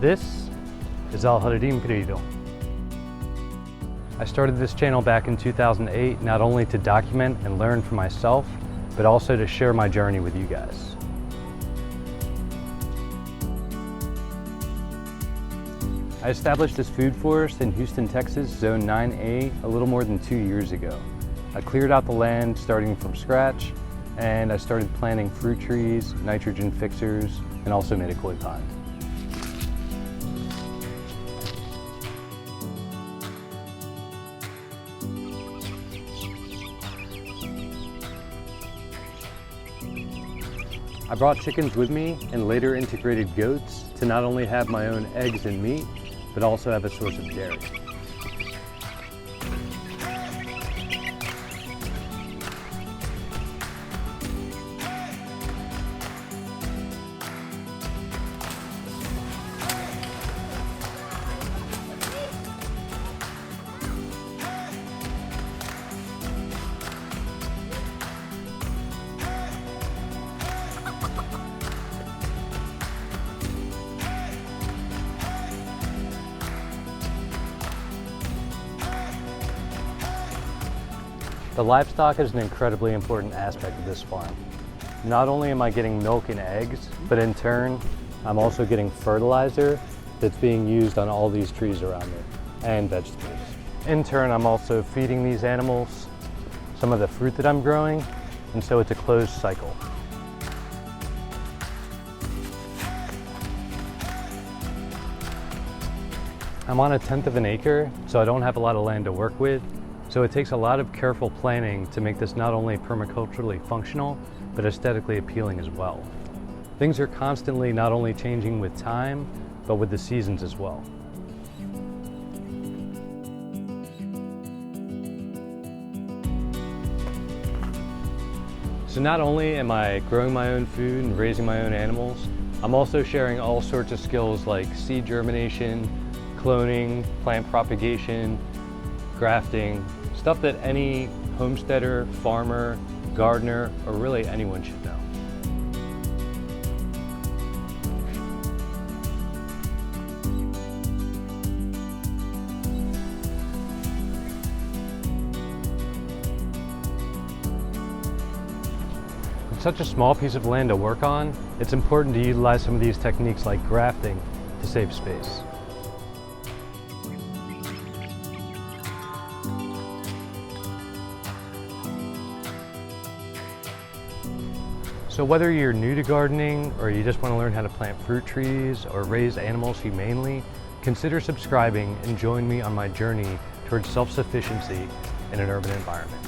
This is Jardin Perdido. I started this channel back in 2008, not only to document and learn for myself, but also to share my journey with you guys. I established this food forest in Houston, Texas, Zone 9A, a little more than 2 years ago. I cleared out the land starting from scratch, and I started planting fruit trees, nitrogen fixers, and also made a koi pond. I brought chickens with me and later integrated goats to not only have my own eggs and meat, but also have a source of dairy. The livestock is an incredibly important aspect of this farm. Not only am I getting milk and eggs, but in turn, I'm also getting fertilizer that's being used on all these trees around me, and vegetables. In turn, I'm also feeding these animals some of the fruit that I'm growing, and so it's a closed cycle. I'm on 1/10 of an acre, so I don't have a lot of land to work with. So it takes a lot of careful planning to make this not only permaculturally functional, but aesthetically appealing as well. Things are constantly not only changing with time, but with the seasons as well. So not only am I growing my own food and raising my own animals, I'm also sharing all sorts of skills like seed germination, cloning, plant propagation, grafting, stuff that any homesteader, farmer, gardener, or really anyone should know. With such a small piece of land to work on, it's important to utilize some of these techniques like grafting to save space. So whether you're new to gardening or you just want to learn how to plant fruit trees or raise animals humanely, consider subscribing and join me on my journey towards self-sufficiency in an urban environment.